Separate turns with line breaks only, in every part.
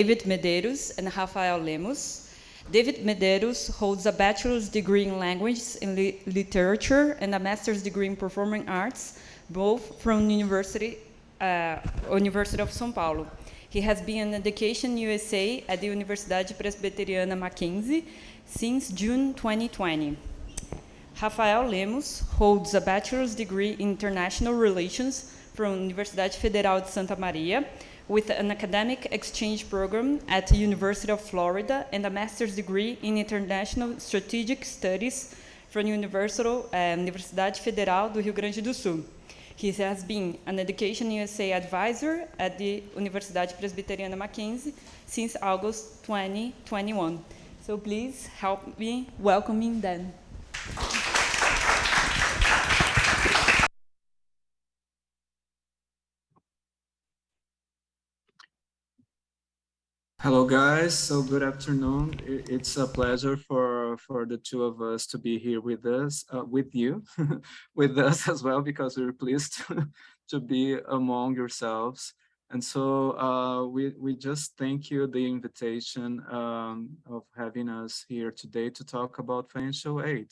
David Medeiros and Rafael Lemos. David Medeiros holds a bachelor's degree in language and literature and a master's degree in performing arts, both from University of São Paulo. He has been in Education USA at the Universidade Presbiteriana Mackenzie since June 2020. Rafael Lemos holds a bachelor's degree in international relations from Universidade Federal de Santa Maria, with an academic exchange program at the University of Florida and a master's degree in international strategic studies from Universidade Federal do Rio Grande do Sul. He has been an Education USA advisor at the Universidade Presbiteriana Mackenzie since August 2021. So please help me welcoming them.
Hello, guys. So good afternoon. It's a pleasure for the two of us to be here with us, with you, with us as well, because we're pleased to be among yourselves. And so we just thank you the invitation of having us here today to talk about financial aid.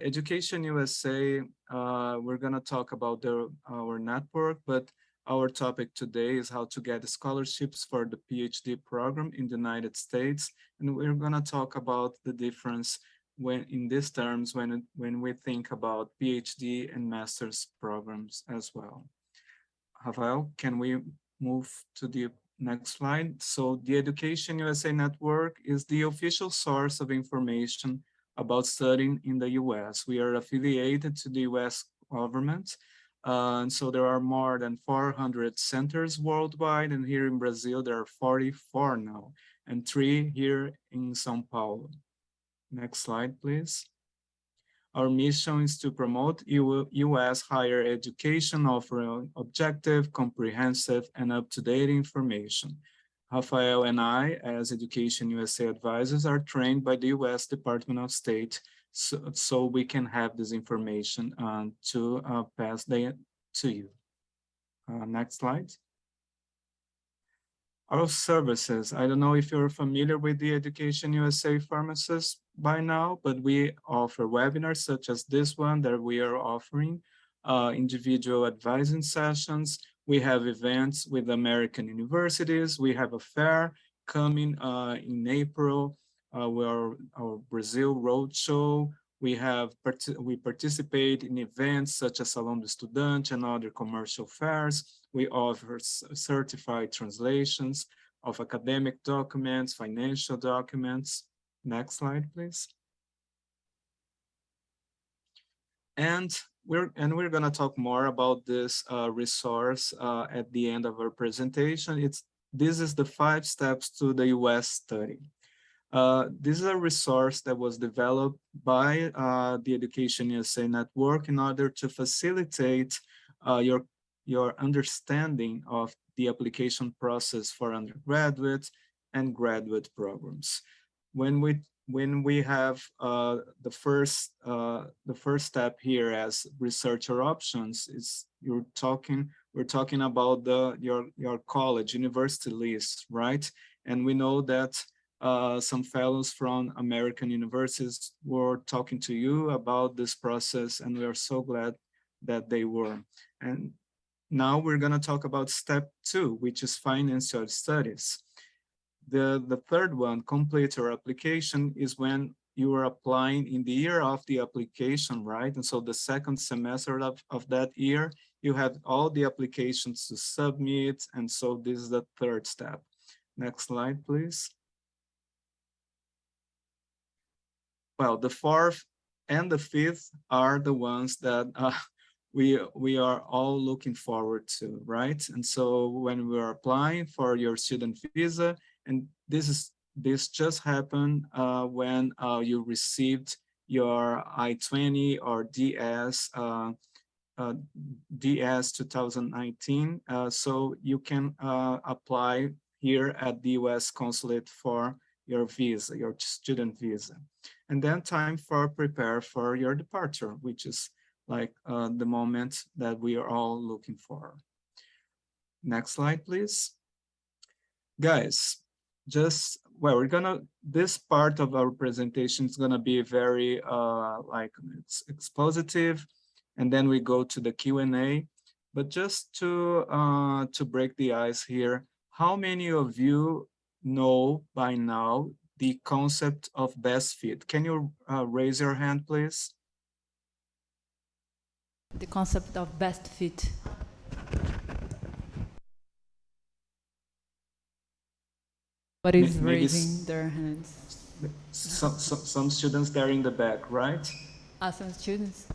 Education USA, we're going to talk about our network, but our topic today is how to get scholarships for the PhD program in the United States. And we're going to talk about the difference in these terms when we think about PhD and master's programs as well. Rafael, can we move to the next slide? So the Education USA Network is the official source of information about studying in the US. We are affiliated to the US government. And so there are more than 400 centers worldwide, and here in Brazil, there are 44 now, and 3 here in São Paulo. Next slide, please. Our mission is to promote US higher education, offering objective, comprehensive, and up-to-date information. Rafael and I, as Education USA advisors, are trained by the US Department of State so we can have this information to pass to you. Next slide. Our services, I don't know if you're familiar with the Education USA pharmacists by now, but we offer webinars such as this one that we are offering, individual advising sessions. We have events with American universities. We have a fair coming in April. Our Brazil Roadshow. We participate in events such as Salão do Estudante and other commercial fairs. We offer certified translations of academic documents, financial documents. Next slide, please. And we're going to talk more about this resource at the end of our presentation. This is the 5 steps to the US study. This is a resource that was developed by the Education USA Network in order to facilitate your understanding of the application process for undergraduate and graduate programs. When we have the first step here as researcher options is we're talking about your college university list, right? And we know that some fellows from American universities were talking to you about this process, and we are so glad that they were. And now we're going to talk about step 2, which is financial studies. The third one, complete your application, is when you are applying in the year of the application, right? And so the second semester of that year, you have all the applications to submit. And so this is the third step. Next slide, please. Well, the fourth and the fifth are the ones that we are all looking forward to, right? And so when we are applying for your student visa, and this just happened when you received your I-20 or DS 2019, so you can apply here at the US consulate for your visa, your student visa. And then time for prepare for your departure, which is like the moment that we are all looking for. Next slide, please. Guys, just, well, this part of our presentation is gonna be very like it's expositive, and then we go to the Q&A. But just to break the ice here, how many of you know by now the concept of best fit? Can you raise your hand, please?
The concept of best fit. What is
Maybe
raising their hands?
some students there in the back, right?
Some students?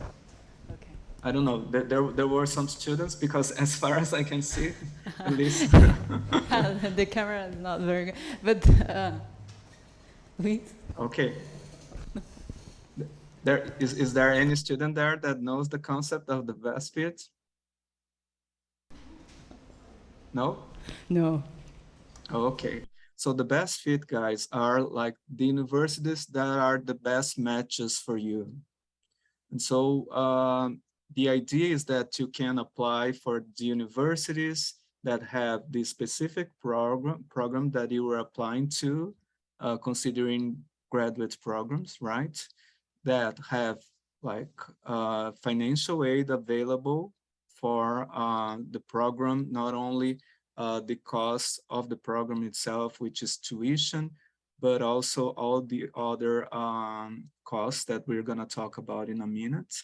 Okay.
I don't know. There were some students, because as far as I can see, at least.
The camera is not very good, but please.
Okay. Is there any student there that knows the concept of the best fit? No?
No.
Okay. So the best fit, guys, are like the universities that are the best matches for you. And so the idea is that you can apply for the universities that have the specific program that you are applying to, considering graduate programs, right? That have like financial aid available for the program, not only the cost of the program itself, which is tuition, but also all the other costs that we're going to talk about in a minute.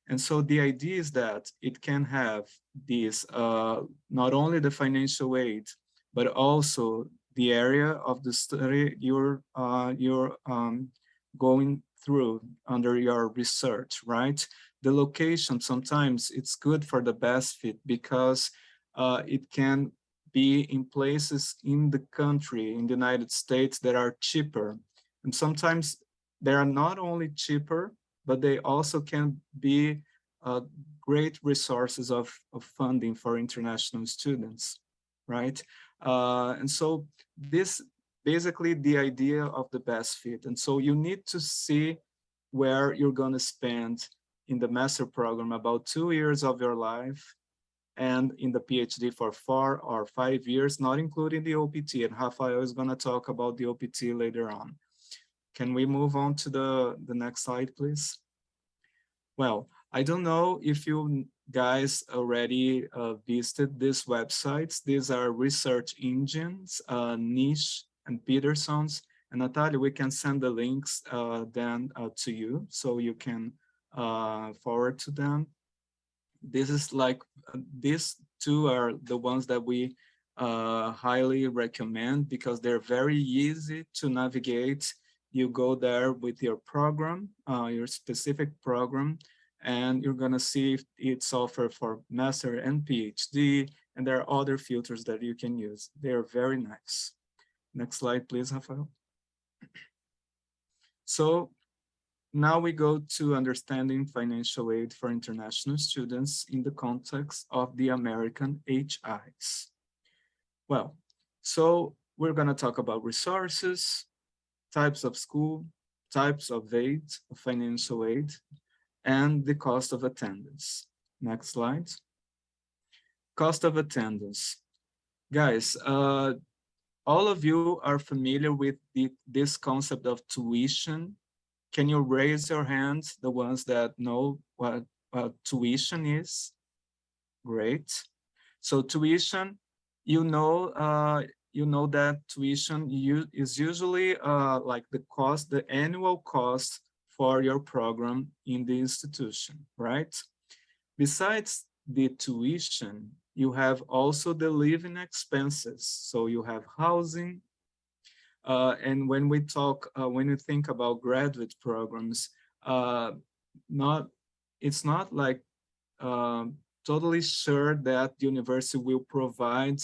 And so the idea is that it can have these, not only the financial aid, but also the area of the study you're going through under your research, right? The location, sometimes it's good for the best fit because it can be in places in the country, in the United States, that are cheaper. And sometimes they are not only cheaper, but they also can be great resources of funding for international students, right? And so this basically the idea of the best fit. And so you need to see where you're going to spend in the master program about 2 years of your life, and in the PhD for 4 or 5 years, not including the OPT. And Rafael is going to talk about the OPT later on. Can we move on to the next slide, please? Well, I don't know if you guys already visited these websites. These are research engines, Niche and Peterson's. And Natalia, we can send the links then to you so you can forward to them. This is like, these two are the ones that we highly recommend because they're very easy to navigate. You go there with your program, your specific program, and you're gonna see if it's offered for master and PhD, and there are other filters that you can use. They're very nice. Next slide, please, Rafael. So now we go to understanding financial aid for international students in the context of the American HIs. Well, so we're gonna talk about resources, types of school, types of aid, of financial aid, and the cost of attendance. Next slide. Cost of attendance. Guys, all of you are familiar with this concept of tuition. Can you raise your hands, the ones that know what tuition is? Great. So tuition, you know that tuition is usually like the cost, the annual cost for your program in the institution, right? Besides the tuition, you have also the living expenses. So you have housing, and when we talk, when you think about graduate programs, it's not like totally sure that the university will provide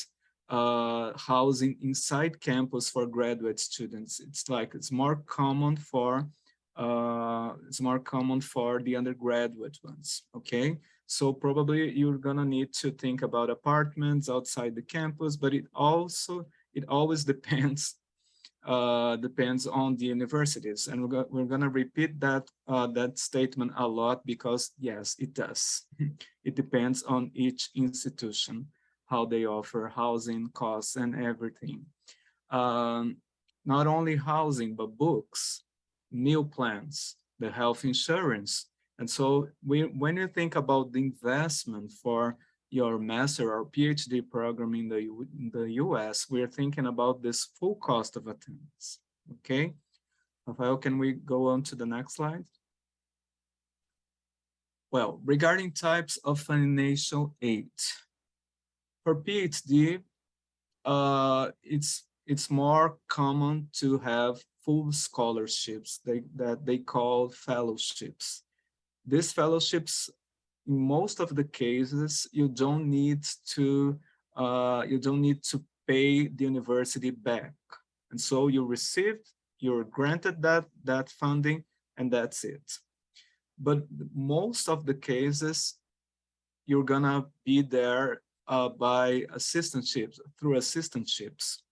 housing inside campus for graduate students. It's more common for the undergraduate ones. Okay, so probably you're gonna need to think about apartments outside the campus, but it always depends on the universities, and we're going to repeat that statement a lot because yes, it does. It depends on each institution, how they offer housing, costs, and everything. not only housing, but books, meal plans, the health insurance. And so when you think about the investment for your master or PhD program in the US, we're thinking about this full cost of attendance, okay? Rafael, can we go on to the next slide? Well, regarding types of financial aid, for PhD, it's more common to have full scholarships that they call fellowships. These fellowships, in most of the cases, you don't need to pay the university back, and so you're granted that funding, and that's it. But most of the cases, you're gonna be there by assistantships, through assistantships.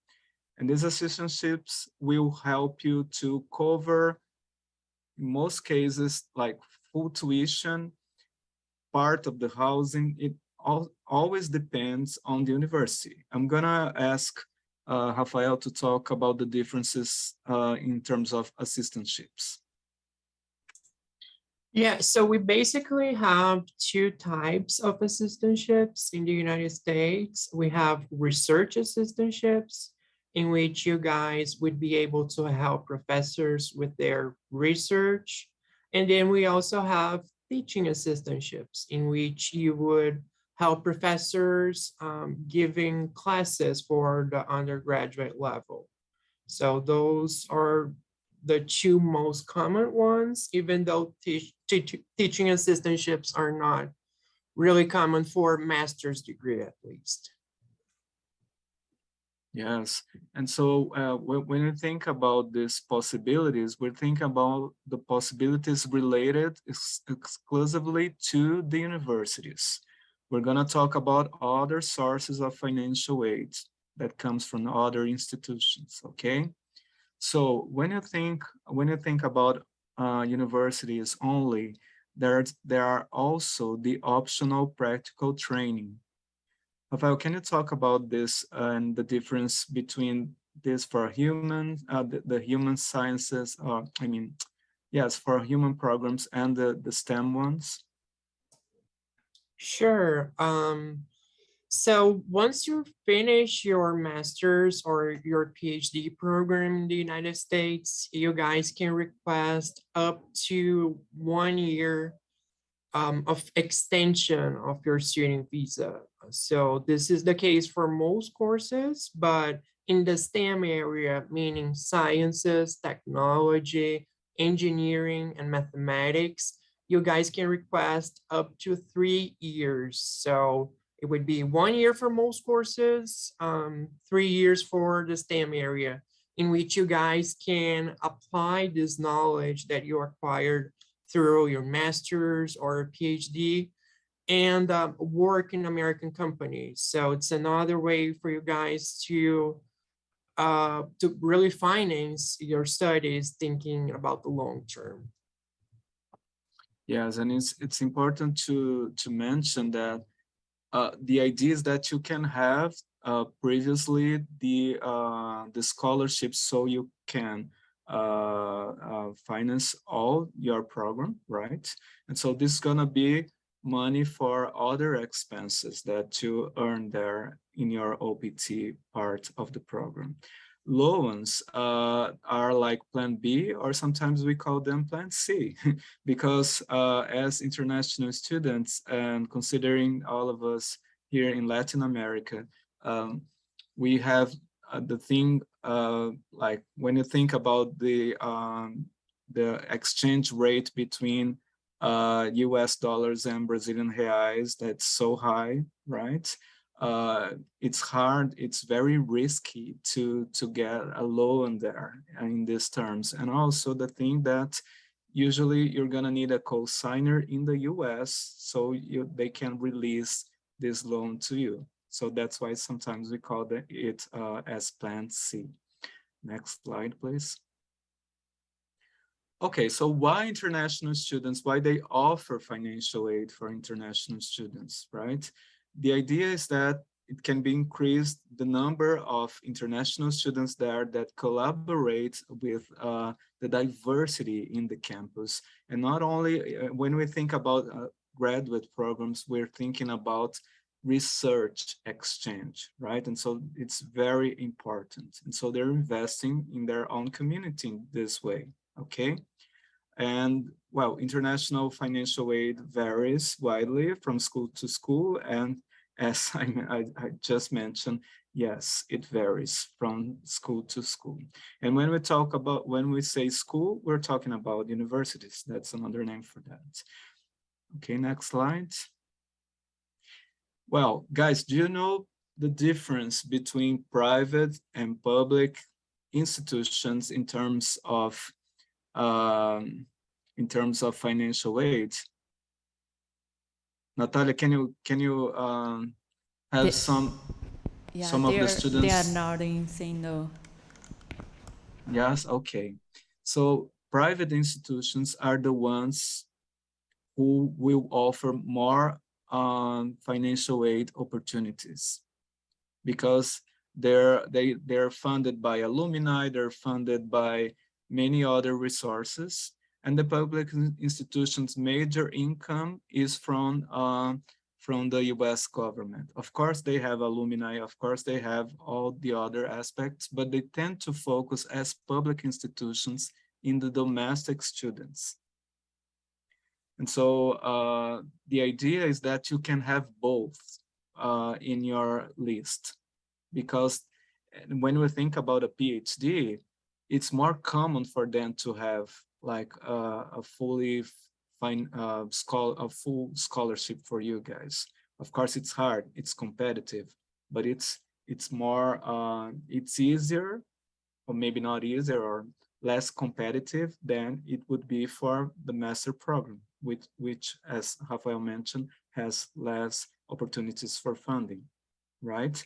And these assistantships will help you to cover, in most cases, like full tuition, part of the housing. It always depends on the university. I'm gonna ask Rafael to talk about the differences in terms of assistantships.
Yeah, so we basically have two types of assistantships in the United States. We have research assistantships, in which you guys would be able to help professors with their research. And then we also have teaching assistantships, in which you would help professors giving classes for the undergraduate level. So those are the two most common ones, even though teaching assistantships are not really common for master's degree, at least.
Yes, and so when you think about these possibilities, we're thinking about the possibilities related exclusively to the universities. We're gonna talk about other sources of financial aid that comes from other institutions, okay? So when you think about universities only, there are also the optional practical training. Rafael, can you talk about this and the difference between this for human, the human sciences, yes, for human programs and the STEM ones?
Sure. So once you finish your master's or your PhD program in the United States, you guys can request up to 1 year of extension of your student visa. So this is the case for most courses, but in the STEM area, meaning sciences, technology, engineering, and mathematics, you guys can request up to 3 years. So it would be 1 year for most courses, 3 years for the STEM area, in which you guys can apply this knowledge that you acquired through your master's or PhD and work in American companies. So it's another way for you guys to really finance your studies, thinking about the long term.
Yes, and it's important to mention that the idea is that you can have previously the scholarships, so you can finance all your program, right? And so this is gonna be money for other expenses that you earn there in your OPT part of the program. Loans are like Plan B, or sometimes we call them Plan C, because as international students, and considering all of us here in Latin America, we have the thing, like when you think about the exchange rate between US dollars and Brazilian reais, that's so high, right? It's hard, it's very risky to get a loan there in these terms. And also the thing that usually you're gonna need a co-signer in the US so they can release this loan to you. So that's why sometimes we call it as Plan C. Next slide, please. Okay, so why international students, why they offer financial aid for international students, right? The idea is that it can be increased the number of international students there that collaborate with the diversity in the campus. And not only when we think about graduate programs, we're thinking about research exchange, right? And so it's very important. And so they're investing in their own community in this way, okay? And well, international financial aid varies widely from school to school. And as I just mentioned, yes, it varies from school to school. And when we talk about, when we say school, we're talking about universities. That's another name for that. Okay, next slide. Well, guys, do you know the difference between private and public institutions in terms of financial aid? Natalia, can you have some of the students?
They are nodding, saying no.
Yes, okay. So private institutions are the ones who will offer more financial aid opportunities, because they're funded by alumni, they're funded by many other resources, and the public institutions' major income is from the US government. Of course, they have alumni, of course, they have all the other aspects, but they tend to focus as public institutions in the domestic students. And so the idea is that you can have both in your list, because when we think about a PhD, it's more common for them to have like a full scholarship for you guys. Of course, it's hard, it's competitive, but it's more, it's easier, or maybe not easier, or less competitive than it would be for the master program, which, as Rafael mentioned, has less opportunities for funding, right?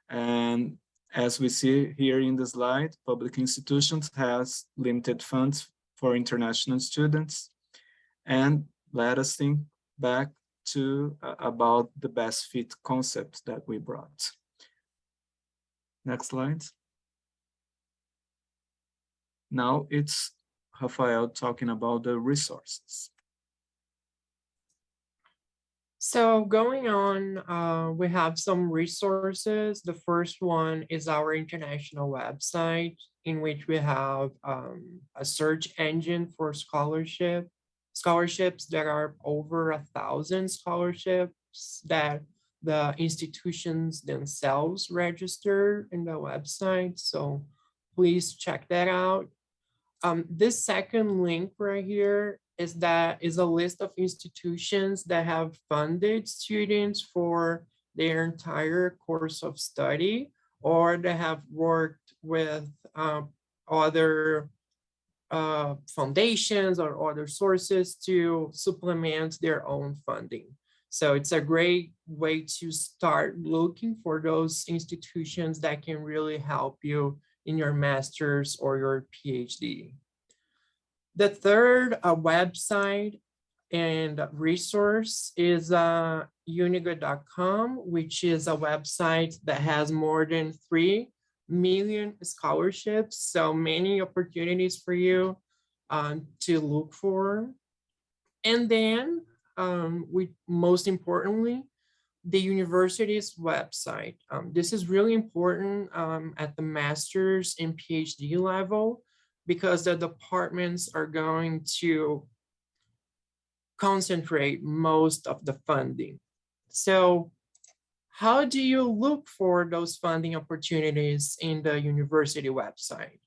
And as we see here in the slide, public institutions has limited funds for international students. And let us think back to about the best fit concept that we brought. Next slide. Now it's Rafael talking about the resources.
So going on, we have some resources. The first one is our international website, in which we have a search engine for scholarships. There are over 1,000 scholarships that the institutions themselves register in the website. So please check that out. This second link right here is a list of institutions that have funded students for their entire course of study, or they have worked with other foundations or other sources to supplement their own funding. So it's a great way to start looking for those institutions that can really help you in your master's or your PhD. The third website and resource is uniga.com, which is a website that has more than 3 million scholarships, so many opportunities for you to look for. And then, most importantly, the university's website. This is really important at the master's and PhD level, because the departments are going to concentrate most of the funding. So how do you look for those funding opportunities in the university website?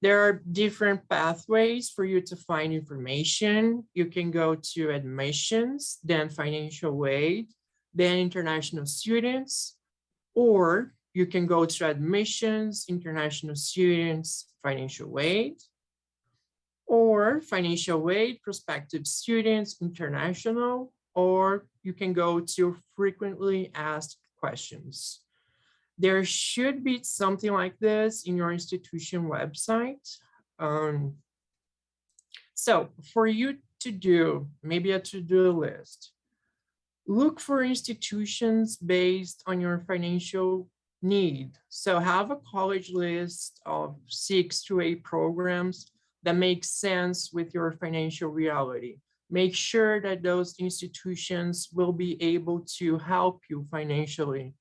There are different pathways for you to find information. You can go to admissions, then financial aid, then international students, or you can go to admissions, international students, financial aid, or financial aid, prospective students, international, or you can go to frequently asked questions. There should be something like this in your institution website. So for you to do maybe a to-do list, Look for institutions based on your financial need. So have a college list of 6 to 8 programs that make sense with your financial reality. Make sure that those institutions will be able to help you financially,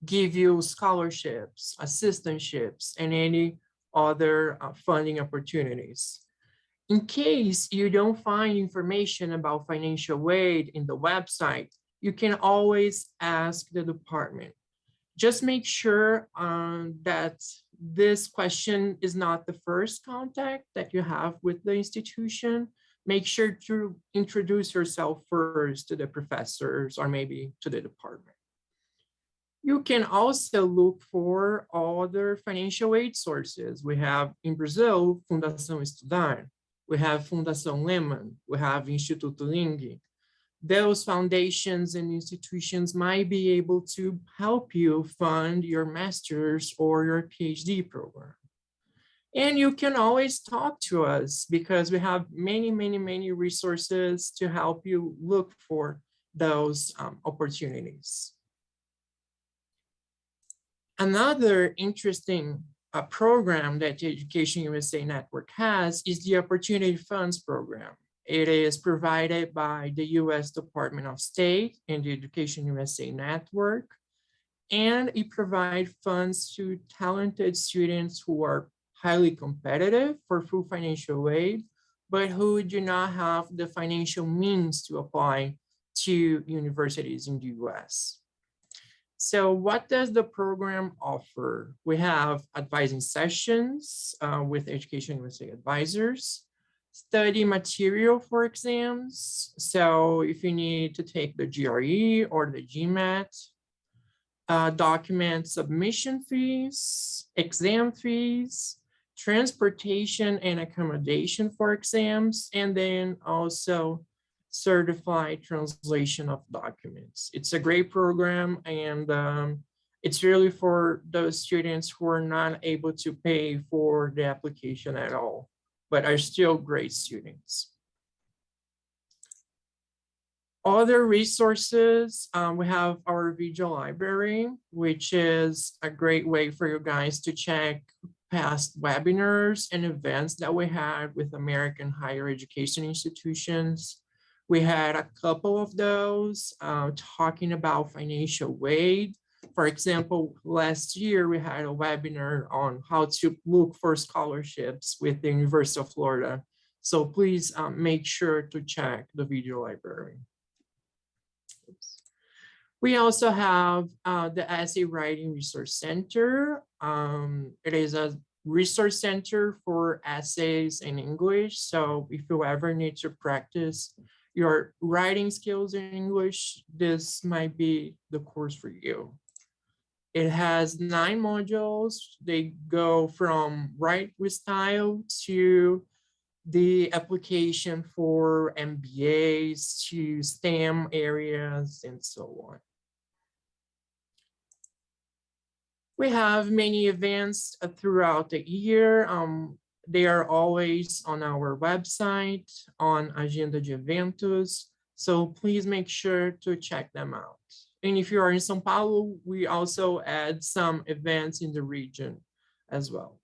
give you scholarships, assistantships, and any other funding opportunities. In case you don't find information about financial aid in the website, you can always ask the department. Just make sure that this question is not the first contact that you have with the institution. Make sure to introduce yourself first to the professors or maybe to the department. You can also look for other financial aid sources. We have in Brazil, Fundação Estudar, we have Fundação Lehman, we have Instituto Ling. Those foundations and institutions might be able to help you fund your master's or your PhD program. And you can always talk to us because we have many resources to help you look for those opportunities. Another interesting program that the Education USA Network has is the Opportunity Funds Program. It is provided by the US Department of State and the Education USA Network, and it provides funds to talented students who are highly competitive for full financial aid, but who do not have the financial means to apply to universities in the US. So what does the program offer? We have advising sessions with Education USA advisors, study material for exams. So if you need to take the GRE or the GMAT, document submission fees, exam fees, transportation and accommodation for exams, and then also certified translation of documents. It's a great program, and it's really for those students who are not able to pay for the application at all, but are still great students. Other resources, we have our video library, which is a great way for you guys to check past webinars and events that we had with American higher education institutions. We had a couple of those talking about financial aid. For example, last year we had a webinar on how to look for scholarships with the University of Florida. So please make sure to check the video library. Oops. We also have the Essay Writing Resource Center. It is a resource center for essays in English. So if you ever need to practice your writing skills in English, this might be the course for you. It has 9 modules. They go from Write with Style to the application for MBAs to STEM areas and so on. We have many events throughout the year. They are always on our website, on Agenda de Eventos. So please make sure to check them out. And if you are in São Paulo, we also add some events in the region as well.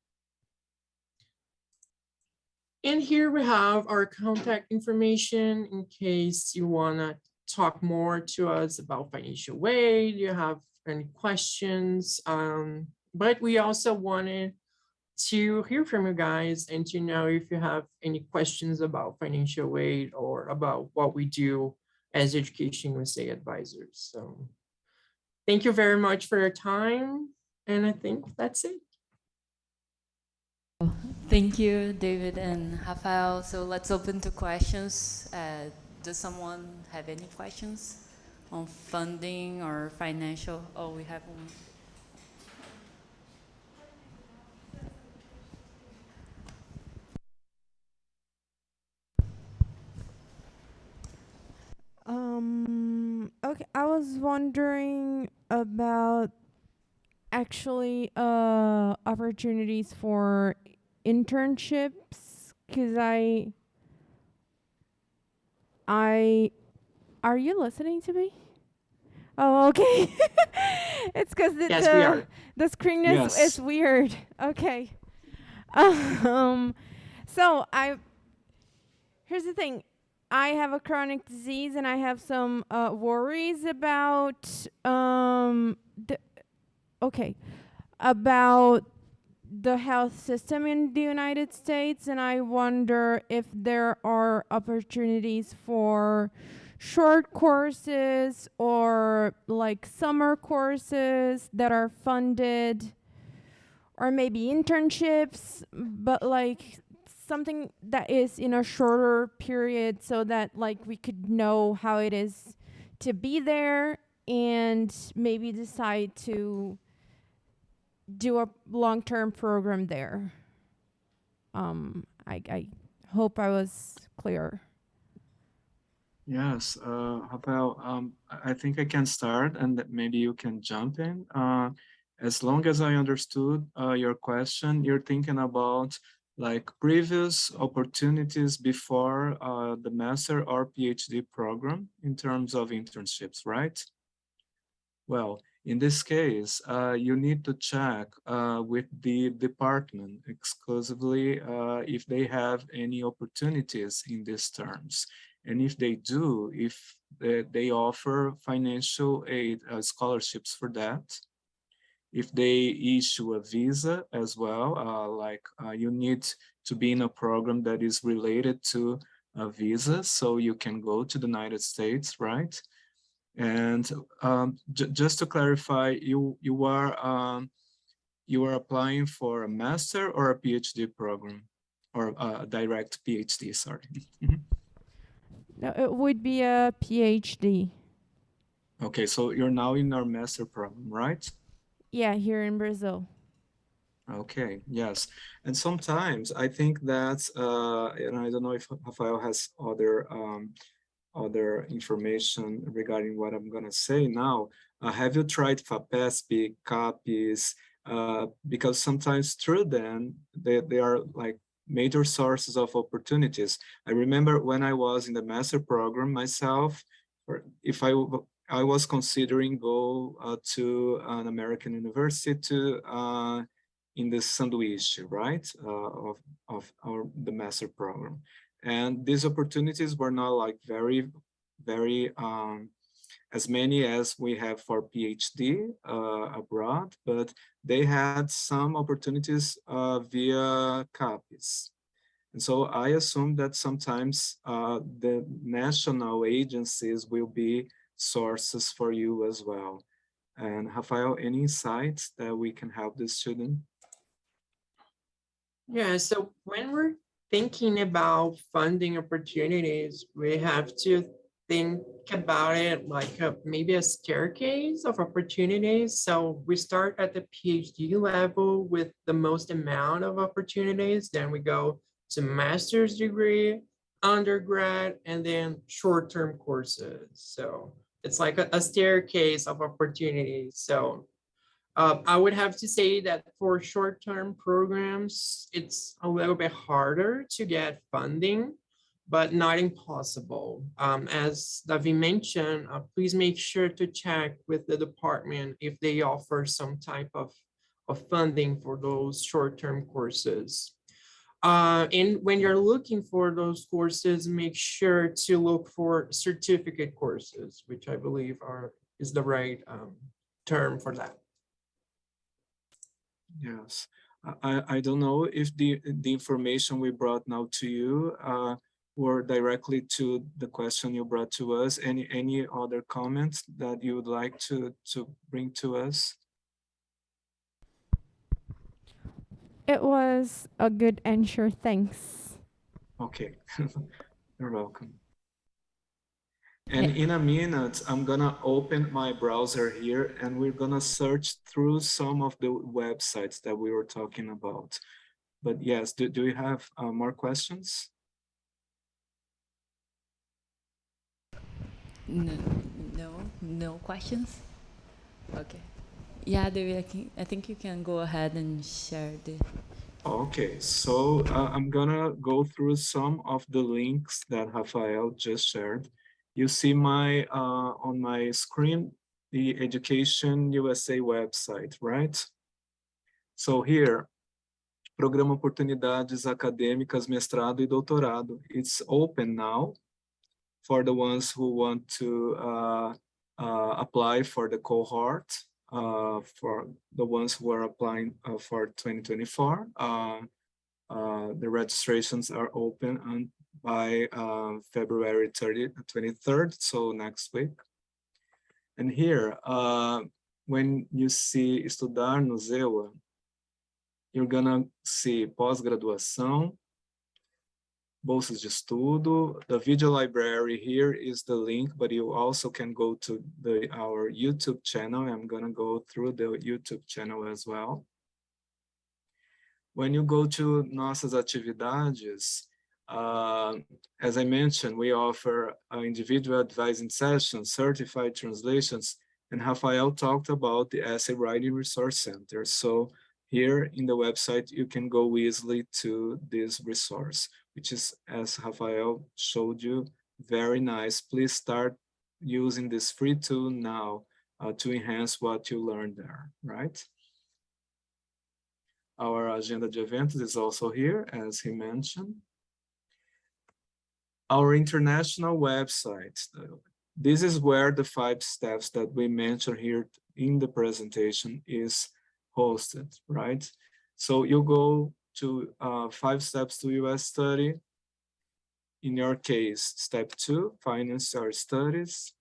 And here we have our contact information in case you wanna talk more to us about financial aid, you have any questions. But we also wanted to hear from you guys and to know if you have any questions about financial aid or about what we do as Education USA advisors. So thank you very much for your time. And I think that's it.
Thank you, David and Rafael. So let's open to questions. Does someone have any questions on funding or financial? Oh, we have one.
Okay, I was wondering about actually opportunities for internships, because I are you listening to me? Oh, okay. It's because
Yes, we are.
the screen is
Yes.
weird. Okay. Um, so here's the thing. I have a chronic disease and I have some worries about about the health system in the United States, and I wonder if there are opportunities for short courses or like summer courses that are funded, or maybe internships, but like something that is in a shorter period so that like we could know how it is to be there and maybe decide to do a long-term program there. I hope I was clear.
Yes, Rafael, I think I can start and that maybe you can jump in. As long as I understood your question, you're thinking about like previous opportunities before the master or PhD program in terms of internships, right? Well, in this case, you need to check with the department exclusively if they have any opportunities in these terms. And if they do, if they offer financial aid scholarships for that. If they issue a visa as well, you need to be in a program that is related to a visa so you can go to the United States, right? And just to clarify, you are applying for a master or a PhD program, or a direct PhD. Sorry.
No, it would be a PhD.
Okay, so you're now in our master program, right?
Yeah, here in Brazil.
Okay, yes. And sometimes I think that, and I don't know if Rafael has other information regarding what I'm going to say now. Have you tried FAPESP, CAPES? Because sometimes through them, they are like major sources of opportunities. I remember when I was in the master program myself, or if I was considering go to an American university to in the sandwich, right, of the master program. And these opportunities were not like very as many as we have for PhD abroad, but they had some opportunities via CAPES. And so I assume that sometimes the national agencies will be sources for you as well. And Rafael, any insights that we can help the student?
Yeah, so when we're thinking about funding opportunities, we have to think about it like maybe a staircase of opportunities. So we start at the PhD level with the most amount of opportunities, then we go to master's degree, undergrad, and then short-term courses. So it's like a staircase of opportunities. So I would have to say that for short-term programs, it's a little bit harder to get funding, but not impossible. As Davi mentioned, please make sure to check with the department if they offer some type of funding for those short-term courses. And when you're looking for those courses, make sure to look for certificate courses, which I believe is the right term for that.
Yes, I don't know if the information we brought now to you were directly to the question you brought to us. Any other comments that you would like to bring to us?
It was a good answer. Thanks.
Okay, you're welcome. And in a minute, I'm gonna open my browser here and we're gonna search through some of the websites that we were talking about. But yes, do you have more questions?
No questions? Okay. Yeah, David, I think you can go ahead and share the...
Okay, so I'm gonna go through some of the links that Rafael just shared. You see my on my screen the Education USA website, right? So here, Programa Oportunidades Acadêmicas, Mestrado e Doutorado. It's open now for the ones who want to apply for the cohort, for the ones who are applying for 2024. The registrations are open by February 23rd, so next week. And here, when you see Estudar no ZEWA, you're gonna see pós-graduação, bolsas de estudo. The video library here is the link, but you also can go to our YouTube channel. I'm gonna go through the YouTube channel as well. When you go to nossas atividades, as I mentioned, we offer individual advising sessions, certified translations, and Rafael talked about the Essay Writing Resource Center. So here in the website, you can go easily to this resource, which is, as Rafael showed you, very nice. Please start using this free tool now to enhance what you learned there, right? Our agenda de eventos is also here, as he mentioned. Our international website. This is where the 5 steps that we mentioned here in the presentation is hosted, right? So you go to 5 steps to US study. In your case, step 2, finance our studies.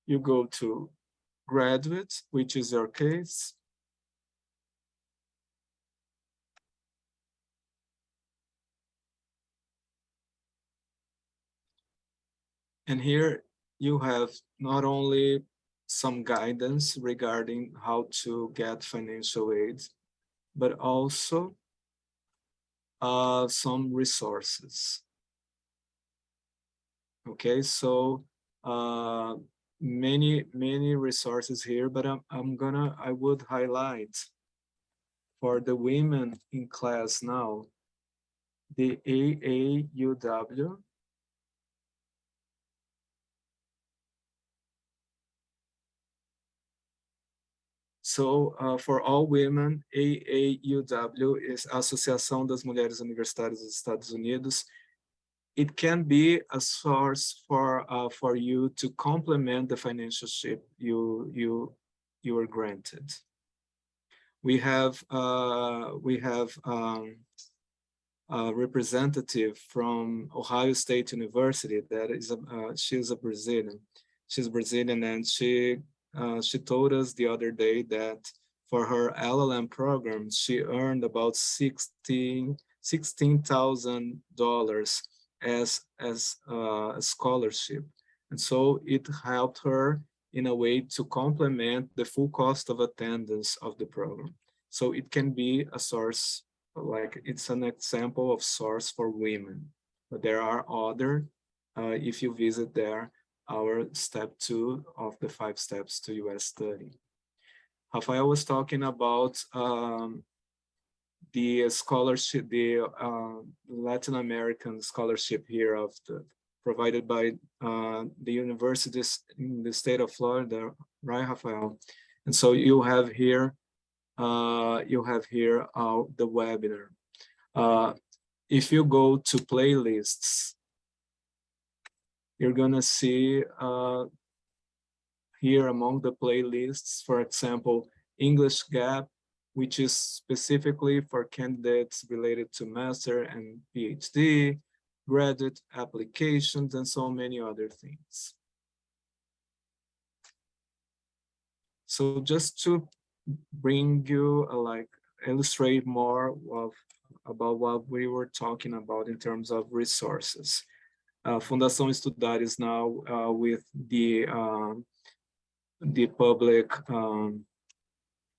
You go to graduate, which is your case. And here you have not only some guidance regarding how to get financial aid, but also some resources. Okay, so many resources here, but I would highlight for the women in class now, the AAUW. So for all women, AAUW is Associação das Mulheres Universitárias dos Estados Unidos. It can be a source for you to complement the financial ship you are granted. We have a representative from Ohio State University that is she's a Brazilian. She's Brazilian, and she told us the other day that for her LLM program, she earned about $16,000 as a scholarship. And so it helped her in a way to complement the full cost of attendance of the program. So it can be a source, like it's an example of source for women, but there are other, if you visit there, our step 2 of the 5 steps to US study. Rafael was talking about the scholarship, the Latin American scholarship here provided by the universities in the state of Florida, right, Rafael? And so you have here the webinar. If you go to playlists, you're gonna see here among the playlists, for example, English Gap, which is specifically for candidates related to master and PhD, graduate applications, and so many other things. So just to bring you, illustrate more about what we were talking about in terms of resources. Fundação Estudar is now with the public,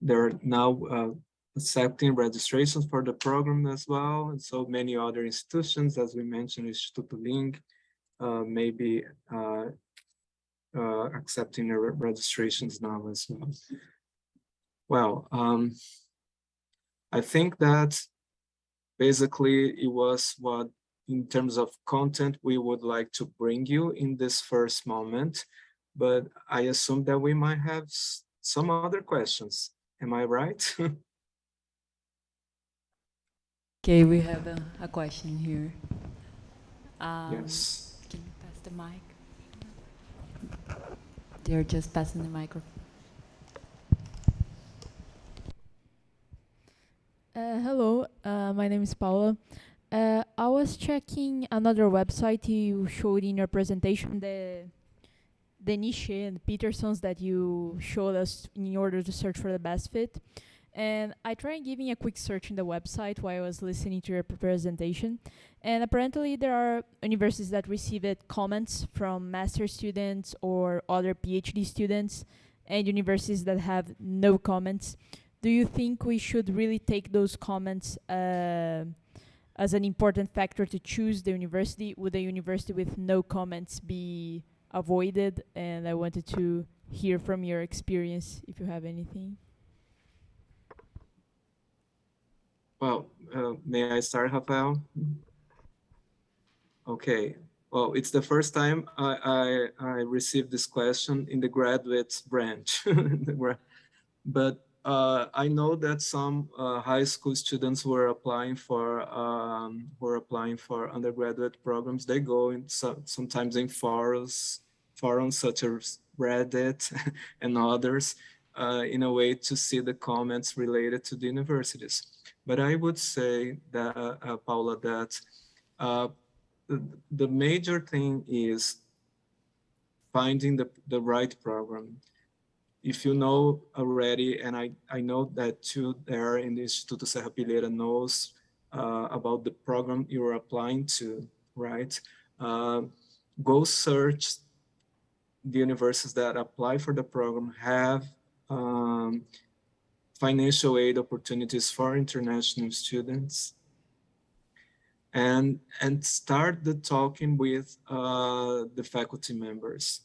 they're now accepting registrations for the program as well. And so many other institutions, as we mentioned, Instituto Link, maybe accepting the registrations now as well. Well, I think that basically it was what in terms of content we would like to bring you in this first moment, but I assume that we might have some other questions. Am I right?
Okay, we have a question here.
Yes.
Can you pass the mic? They're just passing the microphone.
Hello, my name is Paula. I was checking another website you showed in your presentation, the niche and Peterson's that you showed us in order to search for the best fit. And I tried giving a quick search in the website while I was listening to your presentation. And apparently there are universities that received comments from master students or other PhD students, and universities that have no comments. Do you think we should really take those comments as an important factor to choose the university? Would a university with no comments be avoided? And I wanted to hear from your experience if you have anything.
Well, may I start, Rafael? Okay. Well, it's the first time I received this question in the graduate branch. But I know that some high school students were applying for undergraduate programs. They go in sometimes in forums such as Reddit and others in a way to see the comments related to the universities. But I would say that Paula, that the major thing is finding the right program. If you know already, and I know that too there in the Instituto Serrapilheira knows about the program you're applying to, right? Go search the universities that apply for the program have financial aid opportunities for international students, and start the talking with the faculty members.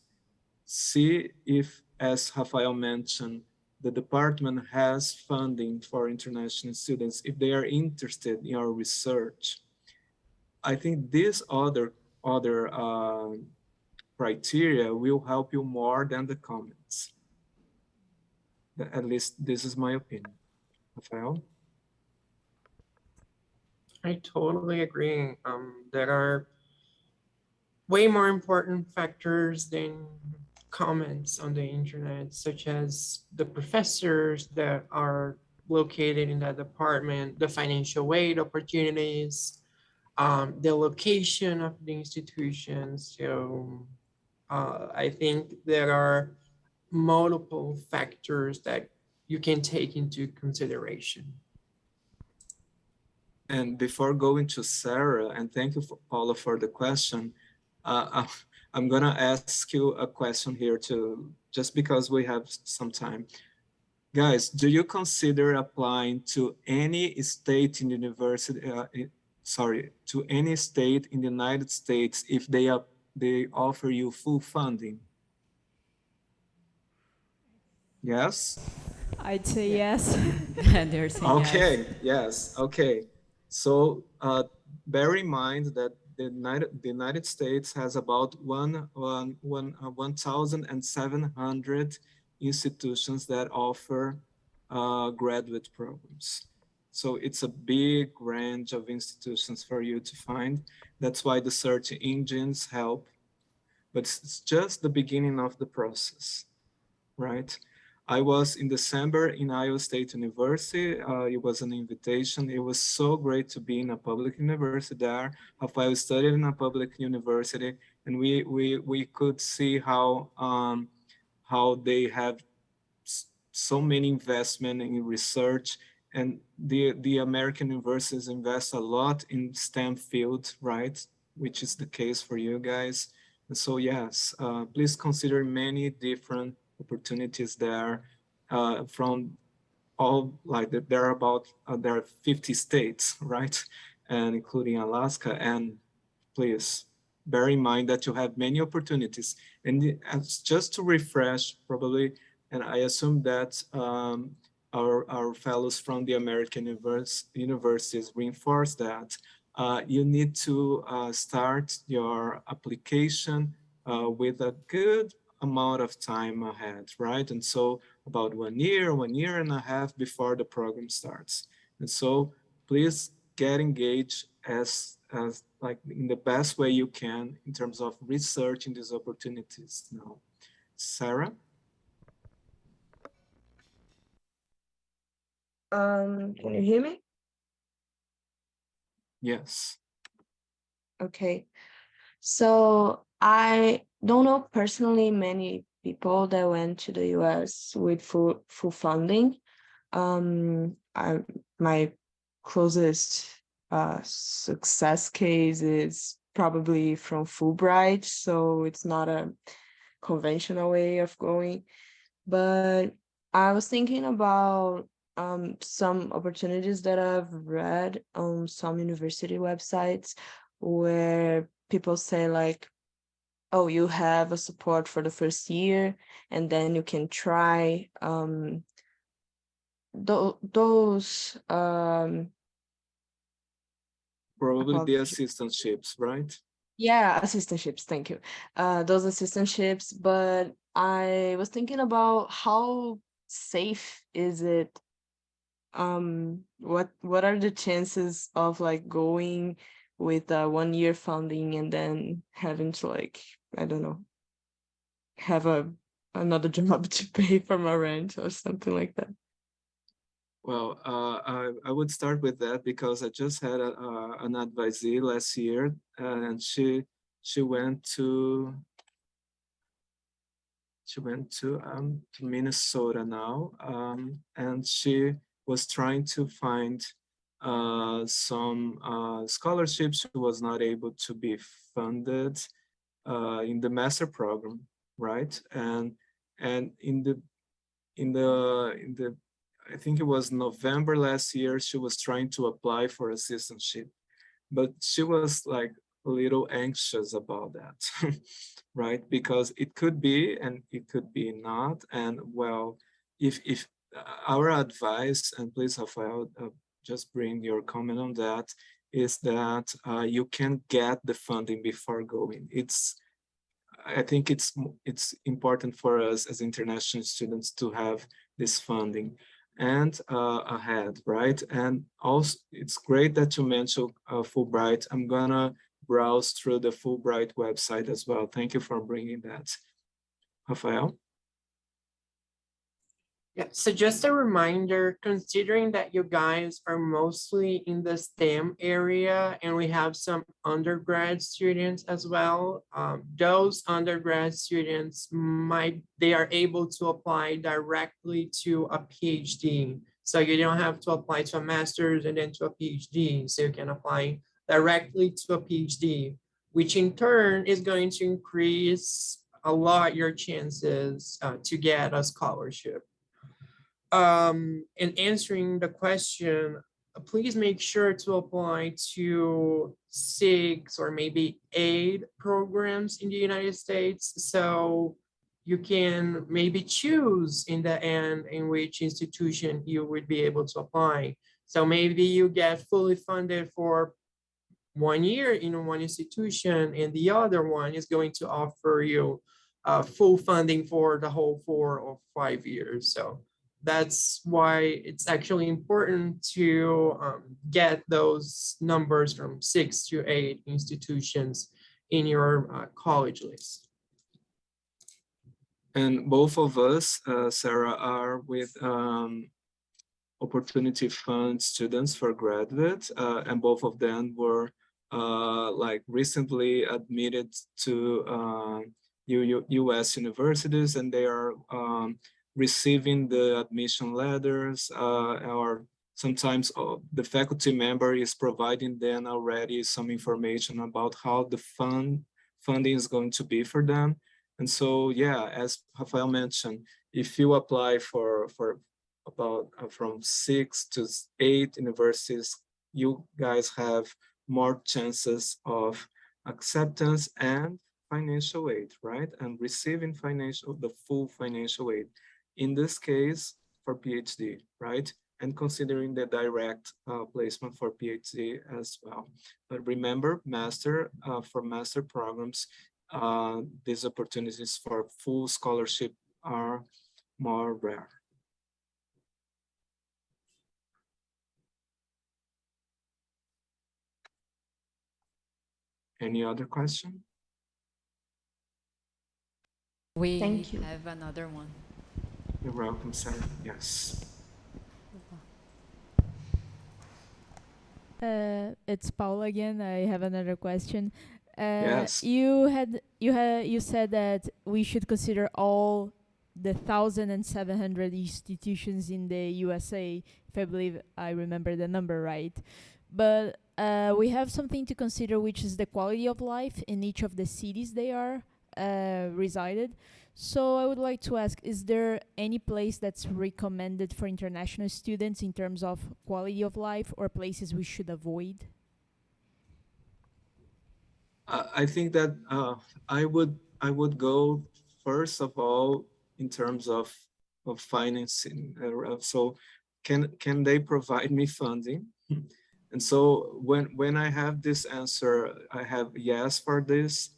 See if, as Rafael mentioned, the department has funding for international students, if they are interested in our research. I think these other criteria will help you more than the comments. At least this is my opinion. Rafael?
I totally agree. There are way more important factors than comments on the internet, such as the professors that are located in that department, the financial aid opportunities, the location of the institution. So I think there are multiple factors that you can take into consideration.
And before going to Sarah, and thank you, Paula, for the question, I'm gonna ask you a question here too, just because we have some time. Guys, do you consider applying to any state in the university, to any state in the United States if they offer you full funding? Yes?
I'd say yes.
They're saying
Okay, yes, okay. So bear in mind that the United States has about 1,700 institutions that offer graduate programs. So it's a big range of institutions for you to find. That's why the search engines help, but it's just the beginning of the process, right? I was in December in Iowa State University. It was an invitation. It was so great to be in a public university there. Rafael studied in a public university, and we could see how they have so many investment in research, and the American universities invest a lot in STEM field, right? Which is the case for you guys. And so yes, please consider many different opportunities there from all, like there are 50 states, right? And including Alaska. And please bear in mind that you have many opportunities. And just to refresh probably, and I assume that our fellows from the American universities reinforce that you need to start your application with a good amount of time ahead, right? And so about 1 year and a half before the program starts. And so please get engaged as like in the best way you can in terms of researching these opportunities now. Sarah?
Can you hear me?
Yes.
Okay. So I don't know personally many people that went to the US with full funding. My closest success case is probably from Fulbright, so it's not a conventional way of going. But I was thinking about some opportunities that I've read on some university websites where people say like, oh, you have a support for the first year and then you can try those
Probably the
apologies.
assistantships, right?
Yeah, assistantships, thank you. Those assistantships, but I was thinking about how safe is it? What are the chances of like going with 1 year funding and then having to like, I don't know, have another job to pay for my rent or something like that?
Well, I would start with that because I just had an advisee last year, and she went to to Minnesota now, and she was trying to find some scholarships. She was not able to be funded in the master program, right? And in the I think it was November last year, she was trying to apply for assistantship, but she was like a little anxious about that, right? Because it could be and it could be not. And well, if our advice, and please, Rafael, just bring your comment on that, is that you can get the funding before going. I think it's important for us as international students to have this funding and ahead, right? And also, it's great that you mentioned Fulbright. I'm gonna browse through the Fulbright website as well. Thank you for bringing that, Rafael.
Yeah, so just a reminder, considering that you guys are mostly in the STEM area and we have some undergrad students as well, those undergrad students they are able to apply directly to a PhD. So you don't have to apply to a master's and then to a PhD. So you can apply directly to a PhD, which in turn is going to increase a lot your chances to get a scholarship. In answering the question, please make sure to apply to 6 or maybe 8 programs in the United States. So you can maybe choose in the end in which institution you would be able to apply. So maybe you get fully funded for 1 year in one institution and the other one is going to offer you full funding for the whole 4 or 5 years. So that's why it's actually important to get those numbers from 6 to 8 institutions in your college list.
And both of us, Sarah, are with Opportunity Fund students for graduate, and both of them were like recently admitted to US universities, and they are receiving the admission letters, or sometimes the faculty member is providing them already some information about how the funding is going to be for them. And so, yeah, as Rafael mentioned, if you apply for about from 6 to 8 universities, you guys have more chances of acceptance and financial aid, right? And receiving the full financial aid. In this case, for PhD, right? and considering the direct placement for PhD as well. But remember, for master programs, these opportunities for full scholarship are more rare. Any other question?
We
Thank you.
have another one.
You're welcome, Sarah. Yes.
It's Paula again. I have another question.
Yes.
You said that we should consider all the 1,700 institutions in the USA, if I believe I remember the number right. But we have something to consider, which is the quality of life in each of the cities they are resided. So I would like to ask, is there any place that's recommended for international students in terms of quality of life, or places we should avoid?
I think that I would go first of all in terms of financing. So can they provide me funding? And so when I have this answer, I have yes for this.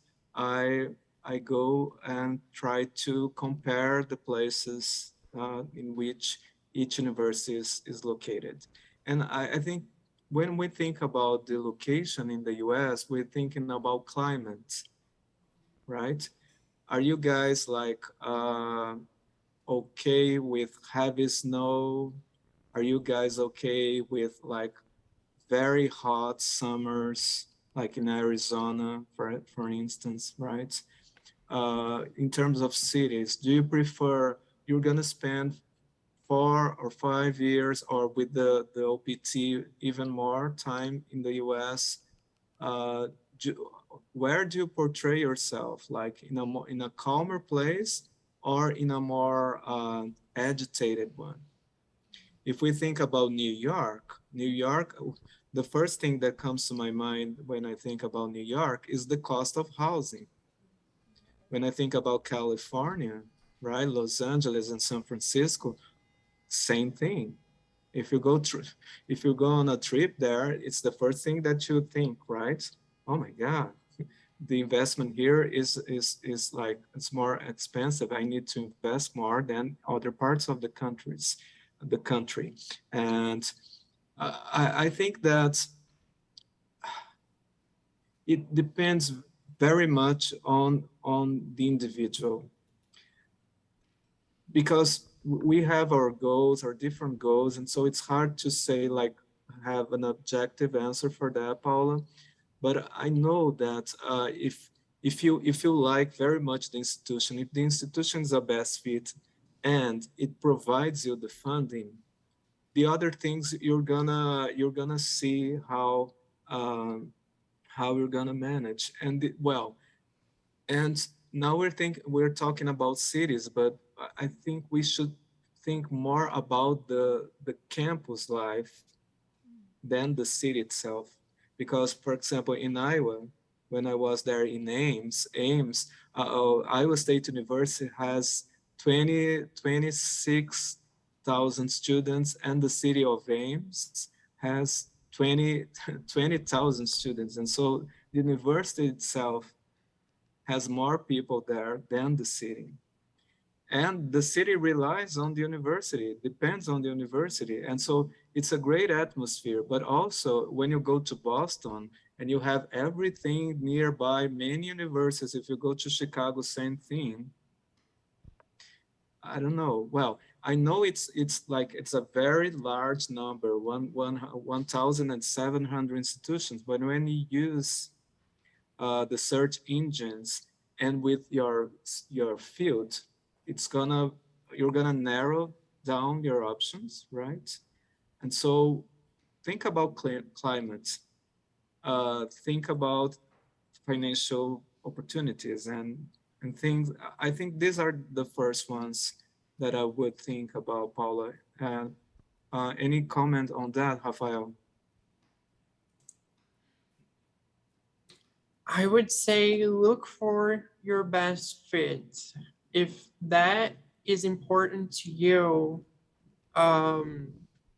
I go and try to compare the places in which each university is located. And I think when we think about the location in the US, we're thinking about climate, right? Are you guys like okay with heavy snow? Are you guys okay with like very hot summers, like in Arizona, for instance, right? In terms of cities, do you prefer, you're gonna spend 4 or 5 years, or with the OPT even more time in the US? Uh, do, where do you portray yourself? Like in a calmer place or in a more agitated one? If we think about New York, the first thing that comes to my mind when I think about New York is the cost of housing. When I think about California, right, Los Angeles and San Francisco, same thing. If you go if you go on a trip there, it's the first thing that you think, right? Oh my God, the investment here is like, it's more expensive. I need to invest more than other parts of the country. And I think that it depends very much on the individual, because we have our goals, our different goals, and so it's hard to say like have an objective answer for that, Paula. But I know that if you like very much the institution, if the institution is a best fit and it provides you the funding, the other things you're gonna see how you're gonna manage. And well, and now we're talking about cities, but I think we should think more about the campus life than the city itself. Because, for example, in Iowa, when I was there in Iowa State University has 26,000 students, and the city of Ames has 20,000 students. And so the university itself has more people there than the city. And the city relies on the university, depends on the university. And so it's a great atmosphere. But also when you go to Boston and you have everything nearby, many universities, if you go to Chicago, same thing. I don't know. Well, I know it's a very large number, 1,700 institutions. But when you use the search engines and with your field, you're gonna narrow down your options, right? And so think about climate, think about financial opportunities and things. I think these are the first ones that I would think about, Paula. Any comment on that, Rafael?
I would say look for your best fit. If that is important to you,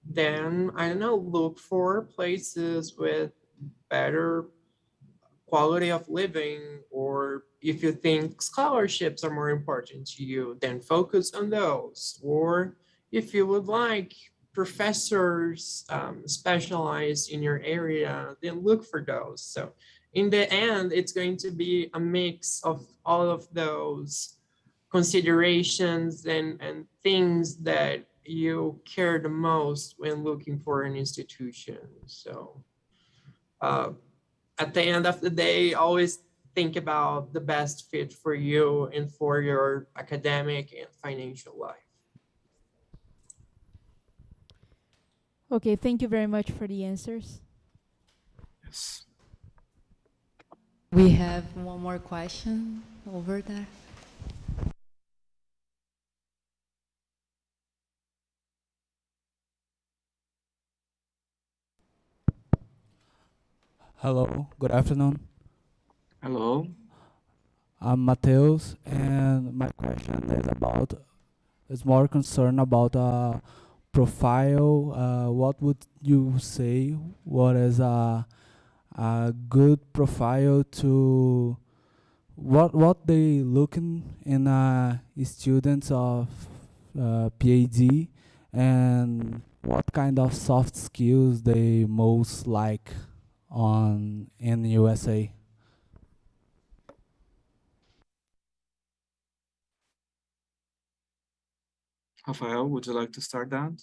then I don't know, look for places with better quality of living, or if you think scholarships are more important to you, then focus on those. Or if you would like professors specialized in your area, then look for those. So in the end, it's going to be a mix of all of those considerations and things that you care the most when looking for an institution. So uh, at the end of the day, always think about the best fit for you and for your academic and financial life.
Okay, thank you very much for the answers.
Yes.
We have one more question over there.
Hello, good afternoon.
Hello.
I'm Mateus, and my question is more concerned about profile. What would you say? What is a good profile to what they looking in students of PhD, and what kind of soft skills they most like on in USA?
Rafael, would you like to start that?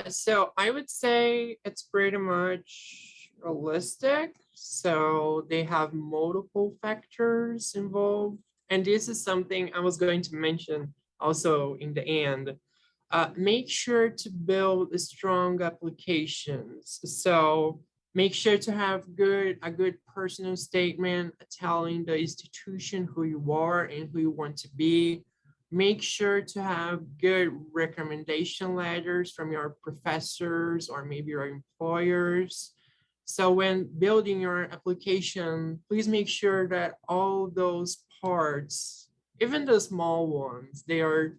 So I would say it's pretty much realistic. So they have multiple factors involved. And this is something I was going to mention also in the end. Make sure to build strong applications. So make sure to have a good personal statement telling the institution who you are and who you want to be. Make sure to have good recommendation letters from your professors or maybe your employers. So when building your application, please make sure that all those parts, even the small ones, they are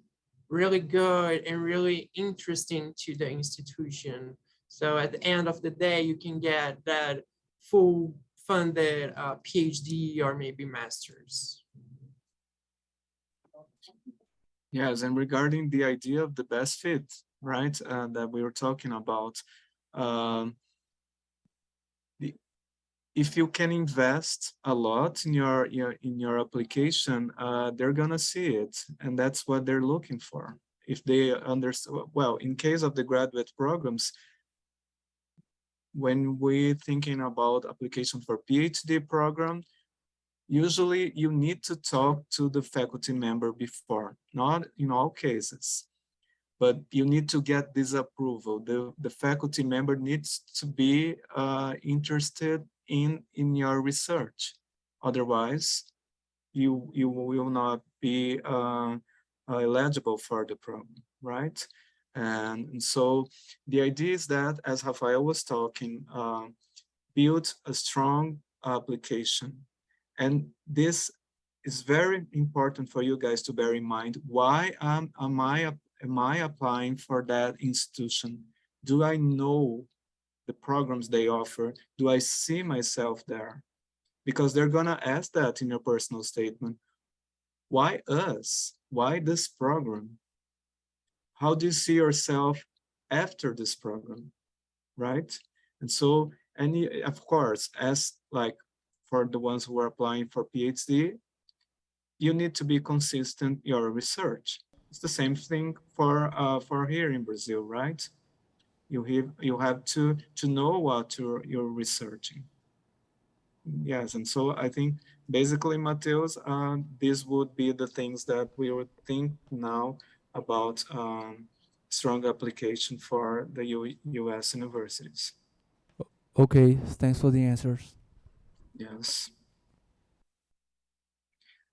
really good and really interesting to the institution. So at the end of the day, you can get that full funded PhD or maybe master's.
Yes, and regarding the idea of the best fit, right, that we were talking about, um, if you can invest a lot in your application, they're gonna see it, and that's what they're looking for. If they understand, well, in case of the graduate programs, when we're thinking about application for PhD program, usually you need to talk to the faculty member before, not in all cases, but you need to get this approval. The faculty member needs to be interested in your research. Otherwise, you will not be eligible for the program, right? And so the idea is that, as Rafael was talking, build a strong application. And this is very important for you guys to bear in mind. Why am I applying for that institution? Do I know the programs they offer? Do I see myself there? Because they're gonna ask that in your personal statement. Why us? Why this program? How do you see yourself after this program, right? And so, of course, as like for the ones who are applying for PhD, you need to be consistent in your research. It's the same thing for here in Brazil, right? You have to know what you're researching. Yes, and so I think basically, Mateus, these would be the things that we would think now about strong application for the US universities.
Okay, thanks for the answers.
Yes.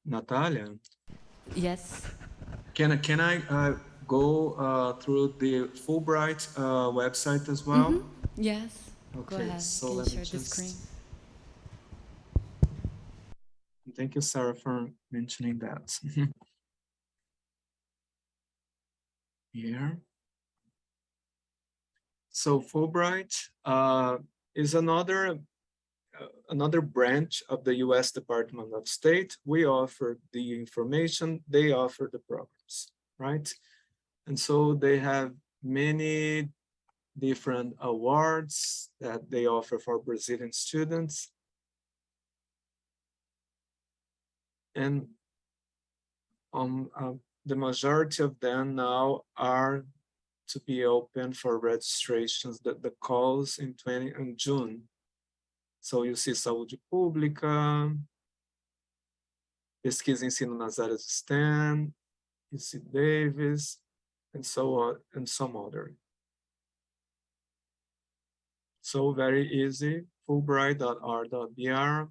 Natalia,
Yes.
can I go through the Fulbright website as well?
Yes. Go
Okay,
ahead.
so
Can you
let me
share the
just.
screen?
Thank you, Sarah, for mentioning that. Here. So Fulbright is another branch of the U.S. Department of State. We offer the information, they offer the programs, right? And so they have many different awards that they offer for Brazilian students. And the majority of them now are to be open for registrations, the calls in June. So you see saúde pública, pesquisa e ensino nas áreas de STEM, UC Davis, and so on, and some other. So very easy, fulbright.r.br,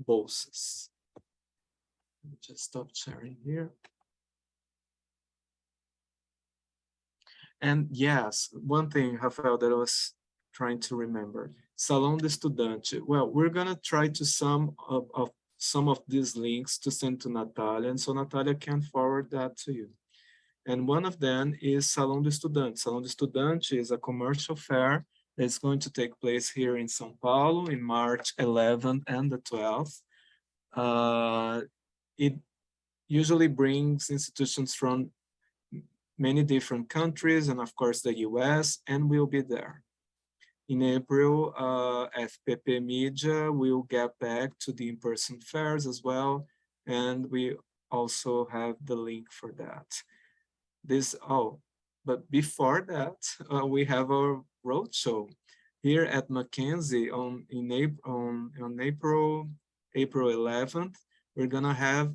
bolsas. Let me just stop sharing here. And yes, one thing, Rafael, that I was trying to remember, Salão do Estudante. Well, we're gonna try to some of these links to send to Natalia, and so Natalia can forward that to you. And one of them is Salão do Estudante. Salão do Estudante is a commercial fair that's going to take place here in São Paulo in March 11th and the 12th. It usually brings institutions from many different countries and of course the US, and we'll be there. In April, FPP Media will get back to the in-person fairs as well, and we also have the link for that. But before that, we have our roadshow here at Mackenzie on April 11th. We're gonna have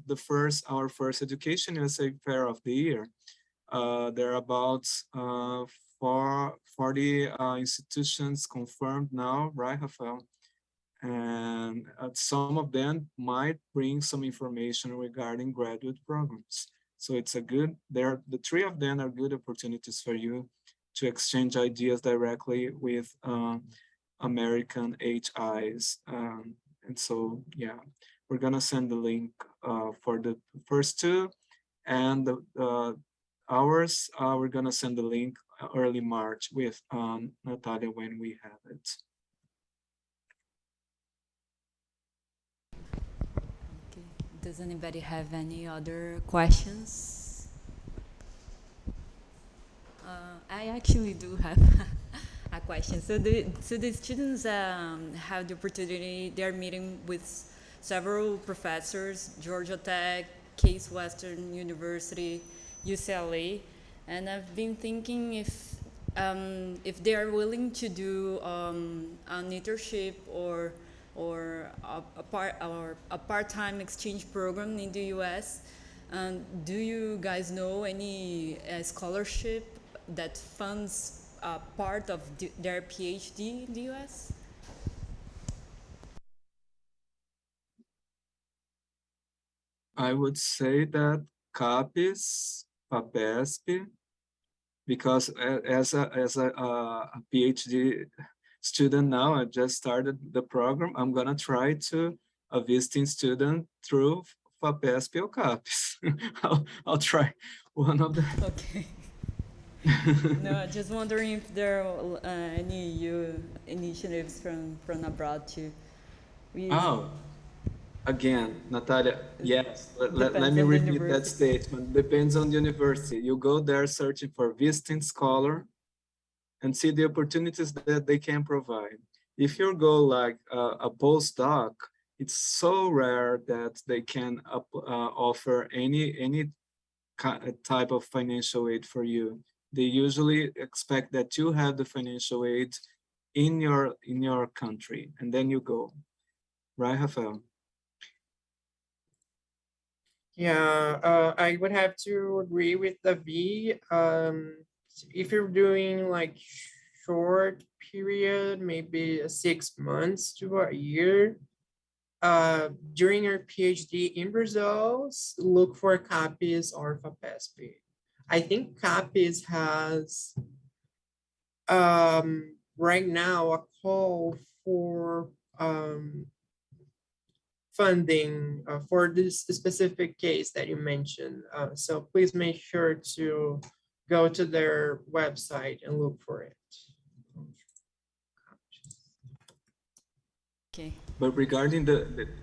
our first Education USA Fair of the year. There are about 40 institutions confirmed now, right, Rafael? And some of them might bring some information regarding graduate programs. So it's the three of them are good opportunities for you to exchange ideas directly with American HIs. And so, yeah, we're gonna send the link for the first two, and ours, we're gonna send the link early March with Natalia when we have it.
Okay. Does anybody have any other questions? I actually do have a question. So the students have the opportunity, they're meeting with several professors, Georgia Tech, Case Western University, UCLA, and I've been thinking if they are willing to do an internship or a part-time exchange program in the U.S. Do you guys know any scholarship that funds part of their PhD in the U.S.?
I would say that CAPES, FAPESP, because as a PhD student now, I just started the program. I'm gonna try to a visiting student through FAPESP or CAPES. I'll try one of them.
Okay. No, just wondering if there are any initiatives from abroad too.
Again, Natalia, yes, let me
on the
repeat that
university.
statement. Depends on the university. You go there searching for visiting scholar and see the opportunities that they can provide. If you go like a postdoc, it's so rare that they can offer any type of financial aid for you. They usually expect that you have the financial aid in your country, and then you go. Right, Rafael?
Yeah, I would have to agree with David. If you're doing like short period, maybe 6 months to a year, during your PhD in Brazil, look for CAPES or FAPESP. I think CAPES has right now a call for funding for this specific case that you mentioned. So please make sure to go to their website and look for it.
Okay.
But regarding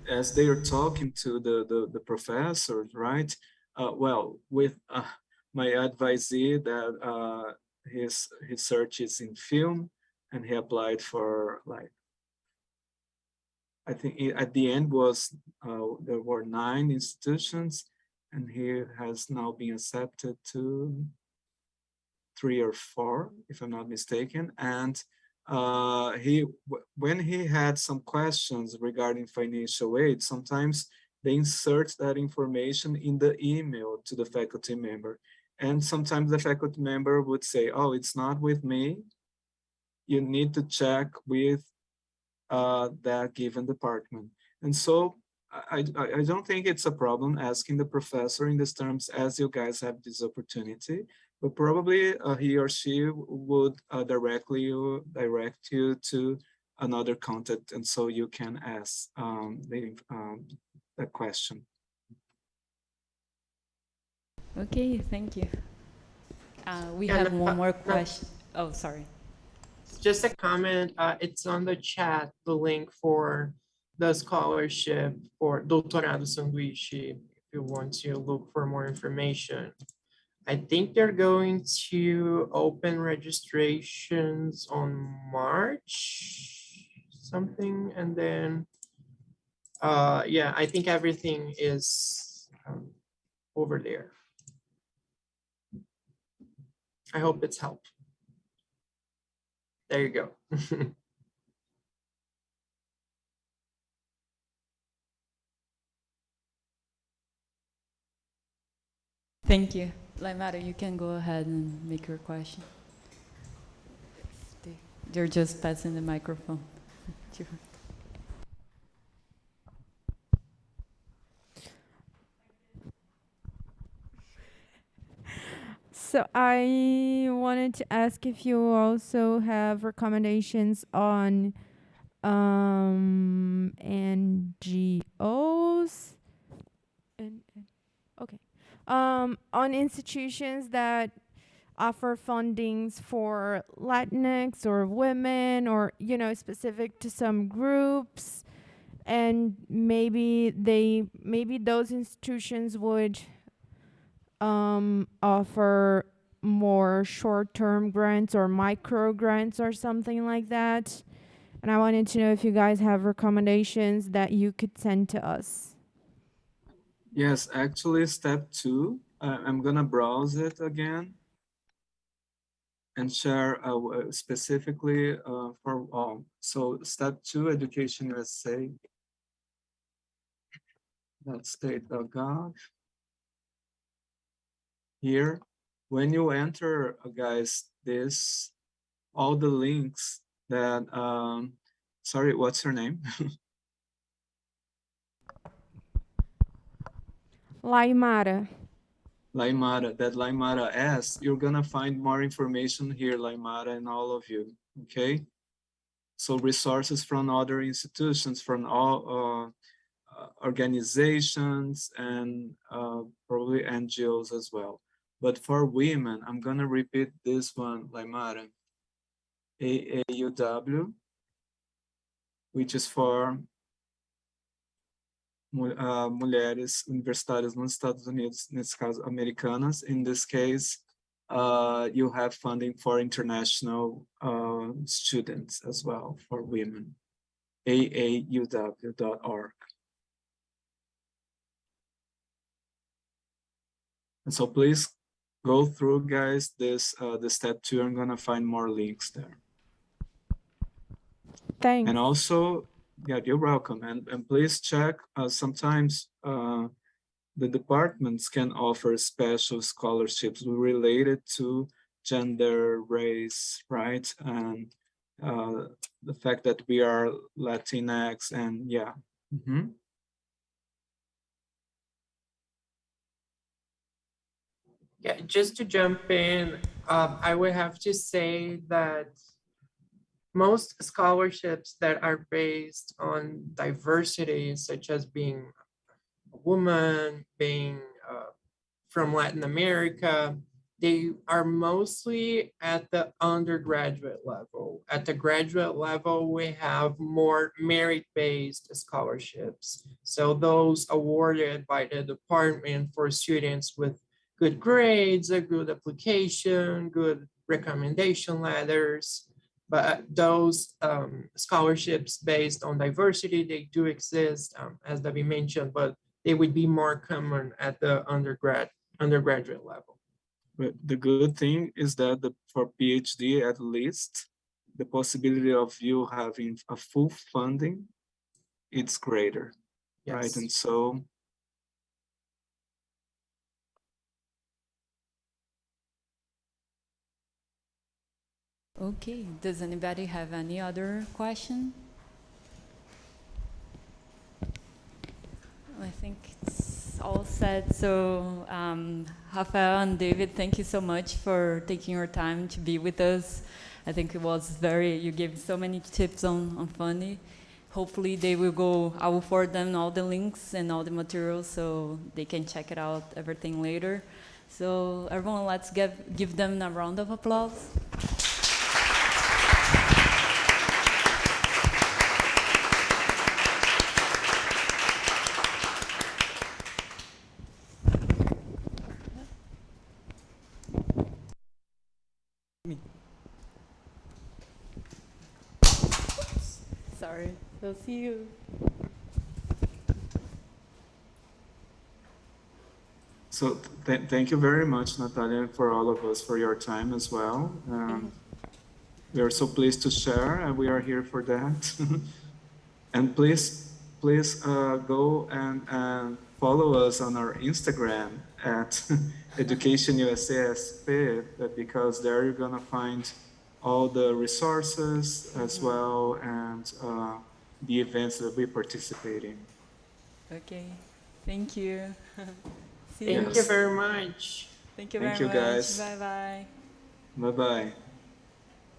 as they are talking to the professors, right? Well, with my advisee that his search is in film, and he applied for, like, I think at the end was there were 9 institutions, and he has now been accepted to 3 or 4, if I'm not mistaken. And when he had some questions regarding financial aid, sometimes they insert that information in the email to the faculty member. And sometimes the faculty member would say, oh, it's not with me. You need to check with that given department. And so I don't think it's a problem asking the professor in these terms, as you guys have this opportunity, but probably he or she would direct you to another contact, and so you can ask the question.
Okay, thank you. We
Yeah,
have
no,
one more
no.
question. Oh, sorry.
Just a comment, it's on the chat, the link for the scholarship for Doutorado Sanduíche, if you want to look for more information. I think they're going to open registrations on March something, and then yeah, I think everything is over there. I hope it's helped. There you go.
Thank you. Laimara, you can go ahead and make your question. They're just passing the microphone.
So I wanted to ask if you also have recommendations on NGOs okay, on institutions that offer fundings for Latinx or women, or specific to some groups, and maybe those institutions would offer more short-term grants or micro grants or something like that. And I wanted to know if you guys have recommendations that you could send to us.
Yes, actually, step 2, I'm gonna browse it again and share specifically for all. So step 2, Education USA, that's state.gov. Here, when you enter, guys, all the links that, sorry, what's her name?
Laimara.
That Laimara asked, you're gonna find more information here, Laimara, and all of you, okay? So resources from other institutions, from all organizations, and probably NGOs as well. But for women, I'm gonna repeat this one, Laimara. AAUW, which is for mulheres universitárias nos Estados Unidos, nesse caso, americanas. In this case, you have funding for international students as well, for women. aauw.org. And so please go through, guys, this the step 2. I'm gonna find more links there.
Thanks.
And also, yeah, you're welcome. And please check, sometimes the departments can offer special scholarships related to gender, race, right? And the fact that we are Latinx, and yeah. Mm-hmm.
Yeah, just to jump in, I would have to say that most scholarships that are based on diversity, such as being a woman, being from Latin America, they are mostly at the undergraduate level. At the graduate level, we have more merit-based scholarships. So those awarded by the department for students with good grades, a good application, good recommendation letters. But those scholarships based on diversity, they do exist, as David mentioned, but they would be more common at the undergraduate level.
But the good thing is that for PhD, at least, the possibility of you having a full funding, it's greater, right?
Yes.
And so,
Okay, does anybody have any other question? I think it's all said. So, Rafael and David, thank you so much for taking your time to be with us. I think it was you gave so many tips on funding. Hopefully they will go, I will forward them all the links and all the materials so they can check it out, everything later. So everyone, let's give them a round of applause. Sorry, we'll see you.
so thank you very much, Natalia, for all of us, for your time as well. We are so pleased to share, and we are here for that. And please go and follow us on our Instagram at Education USA SP, because there you're gonna find all the resources as well, and the events that we participate in.
Okay, thank you. See
Thank
you.
you very much.
Thank you
Thank
very
you,
much.
guys.
Bye-bye.
Bye-bye.